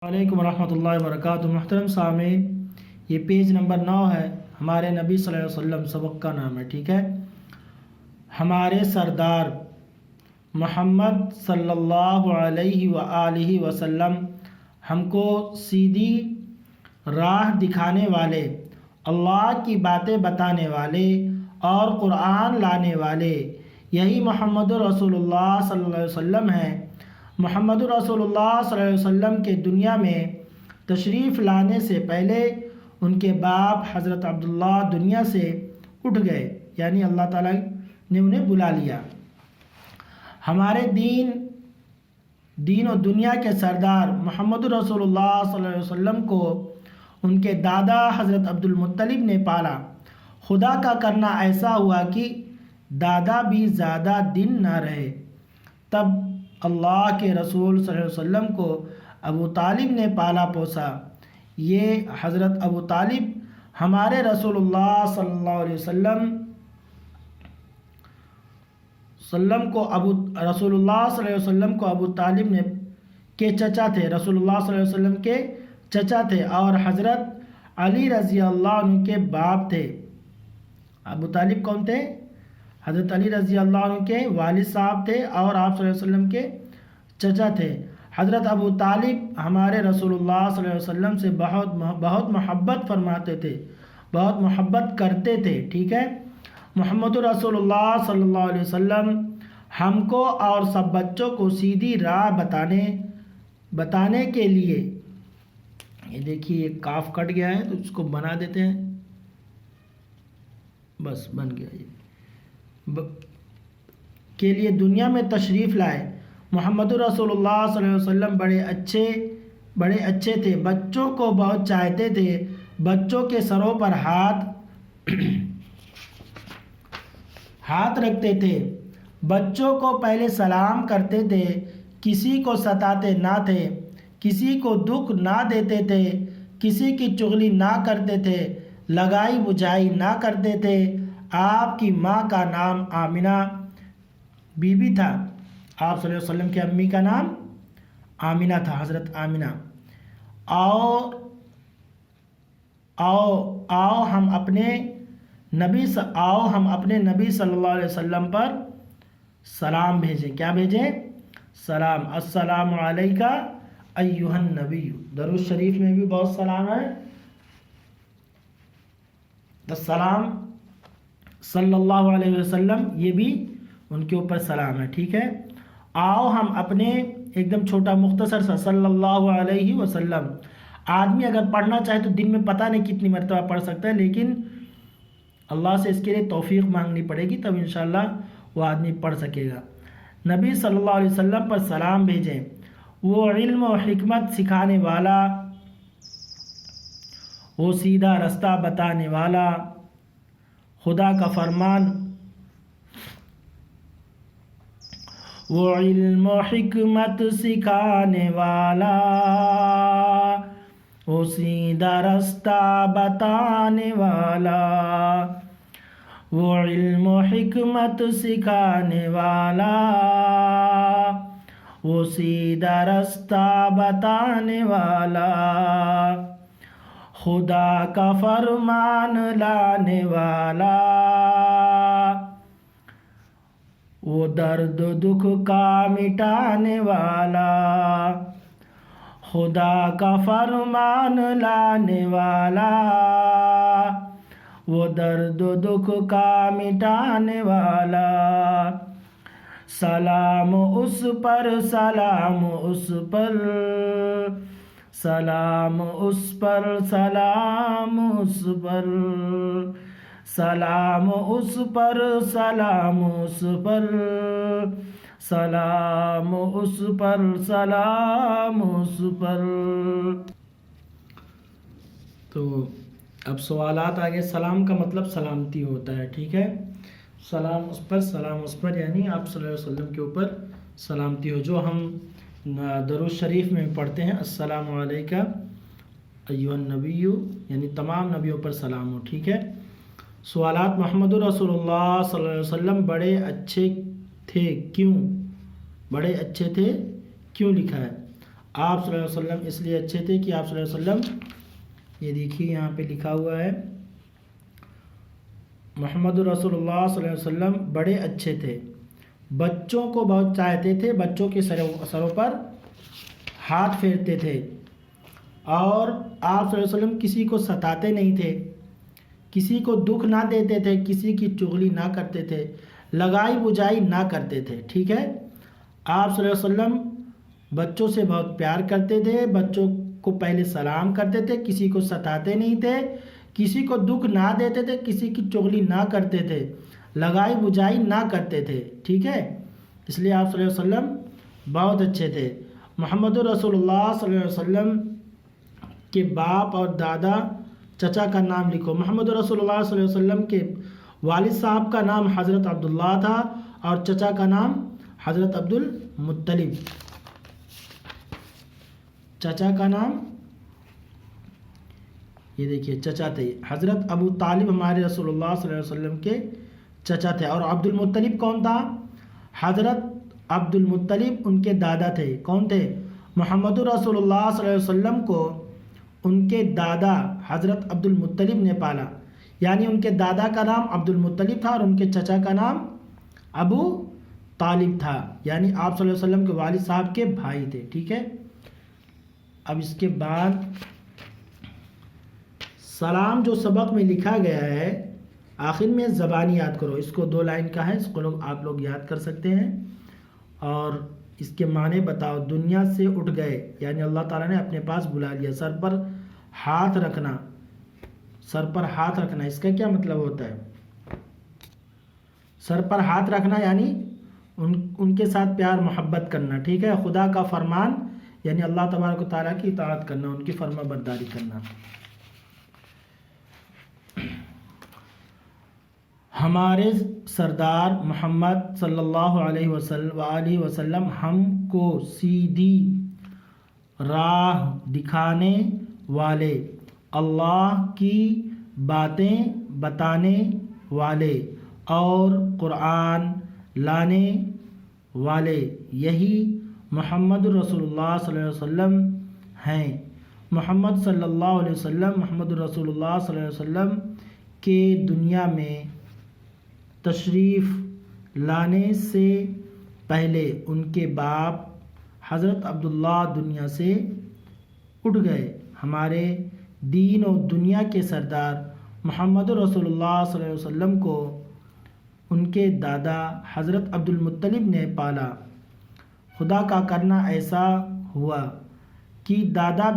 وعلیکم ورحمۃ اللہ وبرکاتہ۔ محترم سامعین، یہ پیج نمبر 9 ہے، ہمارے نبی صلی اللہ علیہ وسلم سبق کا نام ہے، ٹھیک ہے۔ ہمارے سردار محمد صلی اللہ علیہ وآلہ وسلم ہم کو سیدھی راہ دکھانے والے، اللہ کی باتیں بتانے والے اور قرآن لانے والے، یہی محمد رسول اللہ صلی اللہ علیہ وسلم ہیں۔ محمد رسول اللہ صلی اللہ علیہ وسلم کے دنیا میں تشریف لانے سے پہلے ان کے باپ حضرت عبداللہ دنیا سے اٹھ گئے، یعنی اللہ تعالیٰ نے انہیں بلا لیا۔ ہمارے دین و دنیا کے سردار محمد رسول اللہ صلی اللہ علیہ وسلم کو ان کے دادا حضرت عبد المطلب نے پالا۔ خدا کا کرنا ایسا ہوا کہ دادا بھی زیادہ دن نہ رہے، تب اللہ کے رسول صلی اللہ علیہ وسلم کو ابو طالب نے پالا پوسا۔ یہ حضرت ابو طالب ہمارے رسول اللہ صلی اللہ علیہ وسلم رسول اللہ صلی اللہ علیہ وسلم کو ابو طالب کے چچا تھے، رسول اللہ صلی اللہ علیہ وسلم کے چچا تھے، اور حضرت علی رضی اللہ عنہ کے باپ تھے۔ ابو طالب کون تھے؟ حضرت علی رضی اللہ عنہ کے والد صاحب تھے اور آپ صلی اللہ علیہ وسلم کے چچا تھے۔ حضرت ابو طالب ہمارے رسول اللہ صلی اللہ علیہ وسلم سے بہت محبت فرماتے تھے، بہت محبت کرتے تھے، ٹھیک ہے۔ محمد رسول اللہ صلی اللہ علیہ وسلم ہم کو اور سب بچوں کو سیدھی راہ بتانے کے لیے، یہ دیکھیے کاف کٹ گیا ہے تو اس کو بنا دیتے ہیں، بس بن گیا یہ کے لیے دنیا میں تشریف لائے۔ محمد رسول اللہ صلی اللہ علیہ وسلم بڑے اچھے تھے، بچوں کو بہت چاہتے تھے، بچوں کے سروں پر ہاتھ رکھتے تھے، بچوں کو پہلے سلام کرتے تھے، کسی کو ستاتے نہ تھے، کسی کو دکھ نہ دیتے تھے، کسی کی چغلی نہ کرتے تھے، لگائی بجھائی نہ کرتے تھے۔ آپ کی ماں کا نام آمنہ بی بی تھا، آپ صلی اللہ علیہ وسلم کی امی کا نام آمنہ تھا، حضرت آمنہ۔ آؤ ہم اپنے نبی صلی اللہ علیہ وسلم پر سلام بھیجیں۔ کیا بھیجیں؟ سلام۔ السلام علیکہ ایھا النبی، درود شریف میں بھی بہت سلام ہے۔ السلام صلی اللہ علیہ وسلم، یہ بھی ان کے اوپر سلام ہے، ٹھیک ہے۔ آؤ ہم اپنے ایک دم چھوٹا مختصر سا صلی اللہ علیہ وسلم، آدمی اگر پڑھنا چاہے تو دن میں پتہ نہیں کتنی مرتبہ پڑھ سکتا ہے، لیکن اللہ سے اس کے لیے توفیق مانگنی پڑے گی، تب انشاءاللہ وہ آدمی پڑھ سکے گا۔ نبی صلی اللہ علیہ وسلم پر سلام بھیجیں، وہ علم و حکمت سکھانے والا، وہ سیدھا رستہ بتانے والا، خدا کا فرمان، وہ علم و حکمت سکھانے والا، وہ سیدھا رستہ بتانے والا، وہ علم و حکمت سکھانے والا، وہ سیدھا رستہ بتانے والا، خدا کا فرمان لانے والا، وہ درد و دکھ کا مٹانے والا، خدا کا فرمان لانے والا، وہ درد و دکھ کا مٹانے والا۔ سلام اس پر، سلام اس پر، سلام اس پر، سلام اس پر، سلام اس پر، سلام اس پر، سلام اس پر، سلام اس پر۔ تو اب سوالات آگے۔ سلام کا مطلب سلامتی ہوتا ہے، ٹھیک ہے۔ سلام اس پر، سلام اس پر، یعنی آپ صلی اللہ علیہ وسلم کے اوپر سلامتی ہو، جو ہم درود شریف میں پڑھتے ہیں، السلام علیکہ ایھا النبی، یعنی تمام نبیوں پر سلام ہو، ٹھیک ہے۔ سوالات۔ محمد رسول اللہ صلی اللہ علیہ وسلم بڑے اچھے تھے کیوں؟ بڑے اچھے تھے کیوں لکھا ہے؟ آپ صلی اللہ علیہ وسلم اس لیے اچھے تھے کہ آپ صلی اللہ علیہ وسلم، یہ دیکھیے یہاں پہ لکھا ہوا ہے، محمد رسول اللہ صلی اللہ علیہ وسلم بڑے اچھے تھے، بچوں کو بہت چاہتے تھے، بچوں کے سروں پر ہاتھ پھیرتے تھے، اور آپ صلی اللہ علیہ وسلم کسی کو ستاتے نہیں تھے، کسی کو دکھ نہ دیتے تھے، کسی کی چغلی نہ کرتے تھے، لگائی بجائی نہ کرتے تھے، ٹھیک ہے۔ آپ صلی اللہ علیہ وسلم بچوں سے بہت پیار کرتے تھے، بچوں کو پہلے سلام کرتے تھے، کسی کو ستاتے نہیں تھے، کسی کو دکھ نہ دیتے تھے، کسی کی چغلی نہ کرتے تھے، لگائی بجائی نہ کرتے تھے، ٹھیک ہے۔ اس لیے آپ صلی اللہ علیہ وسلم بہت اچھے تھے۔ محمد رسول اللہ صلی اللہ علیہ وسلم کے باپ اور دادا چچا کا نام لکھو۔ محمد رسول اللہ صلی اللہ علیہ وسلم کے والد صاحب کا نام حضرت عبداللہ تھا اور چچا کا نام حضرت عبد المطلب، چچا کا نام، یہ دیکھیے چچا تھے، حضرت ابو طالب ہمارے رسول اللہ صلی اللہ علیہ وسلم کے چچا تھے، اور عبد المطلب کون تھا؟ حضرت عبد المطلب ان کے دادا تھے، کون تھے؟ محمد رسول اللہ صلی اللہ علیہ وسلم کو ان کے دادا حضرت عبد المطلب نے پالا، یعنی ان کے دادا کا نام عبد المطلب تھا اور ان کے چچا کا نام ابو طالب تھا، یعنی آپ صلی اللہ علیہ وسلم کے والد صاحب کے بھائی تھے، ٹھیک ہے۔ اب اس کے بعد سلام جو سبق میں لکھا گیا ہے، آخر میں زبانی یاد کرو، اس کو 2 لائن کا ہے، اس کو آپ لوگ یاد کر سکتے ہیں، اور اس کے معنی بتاؤ۔ دنیا سے اٹھ گئے، یعنی اللہ تعالیٰ نے اپنے پاس بلا لیا۔ سر پر ہاتھ رکھنا، سر پر ہاتھ رکھنا اس کا کیا مطلب ہوتا ہے؟ سر پر ہاتھ رکھنا یعنی ان کے ساتھ پیار محبت کرنا، ٹھیک ہے۔ خدا کا فرمان یعنی اللہ تبارک و تعالیٰ کی اطاعت کرنا، ان کی فرما برداری کرنا۔ ہمارے سردار محمد صلی اللہ علیہ وسلم ہم کو سیدھی راہ دکھانے والے، اللہ کی باتیں بتانے والے اور قرآن لانے والے، یہی محمد رسول اللہ صلی اللہ علیہ وسلم ہیں۔ محمد صلی اللہ علیہ وسلم، محمد رسول اللہ صلی اللہ علیہ وسلم کے دنیا میں تشریف لانے سے پہلے ان کے باپ حضرت عبداللہ دنیا سے اٹھ گئے۔ ہمارے دین و دنیا کے سردار محمد رسول اللہ صلی اللہ علیہ وسلم کو ان کے دادا حضرت عبد المطلب نے پالا۔ خدا کا کرنا ایسا ہوا کہ دادا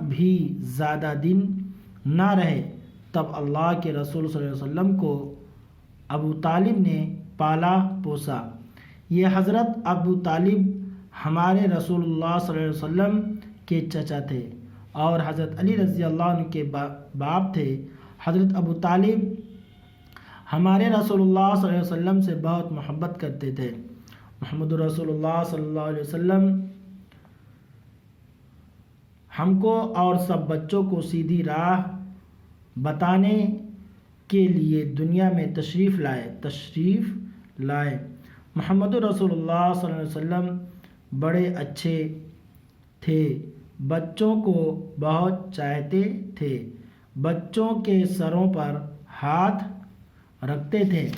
بھی زیادہ دن نہ رہے، تب اللہ کے رسول صلی اللہ علیہ وسلم کو ابو طالب نے پالا پوسا۔ یہ حضرت ابو طالب ہمارے رسول اللہ صلی اللہ علیہ وسلم کے چچا تھے اور حضرت علی رضی اللہ عنہ کے باپ تھے۔ حضرت ابو طالب ہمارے رسول اللہ صلی اللہ علیہ وسلم سے بہت محبت کرتے تھے۔ محمد رسول اللہ صلی اللہ علیہ وسلم ہم کو اور سب بچوں کو سیدھی راہ بتانے کے لیے دنیا میں تشریف لائے۔ محمد رسول اللہ صلی اللہ علیہ وسلم بڑے اچھے تھے، بچوں کو بہت چاہتے تھے، بچوں کے سروں پر ہاتھ رکھتے تھے،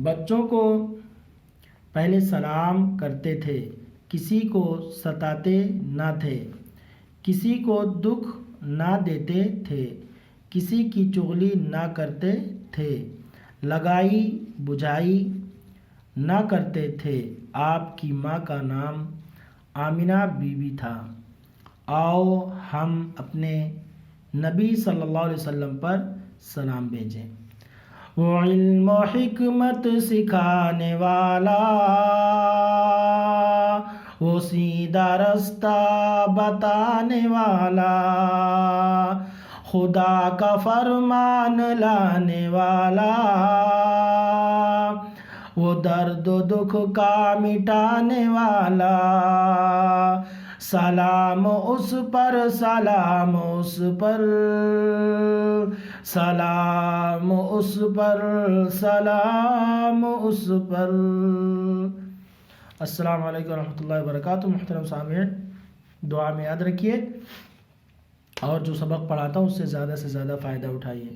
بچوں کو پہلے سلام کرتے تھے، کسی کو ستاتے نہ تھے، کسی کو دکھ نہ دیتے تھے، کسی کی چغلی نہ کرتے تھے، لگائی بجائی نہ کرتے تھے۔ آپ کی ماں کا نام آمنہ بی بی تھا۔ آؤ ہم اپنے نبی صلی اللہ علیہ وسلم پر سلام بھیجیں۔ وہ علم و حکمت سکھانے والا، وہ سیدھا رستہ بتانے والا، خدا کا فرمان لانے والا، وہ درد و دکھ کا مٹانے والا، سلام اس پر، سلام اس پر، سلام اس پر، سلام اس پر۔ السلام علیکم ورحمۃ اللہ وبرکاتہ۔ محترم سامعین، دعا میں یاد رکھیے اور جو سبق پڑھاتا ہوں اس سے زیادہ فائدہ اٹھائیے۔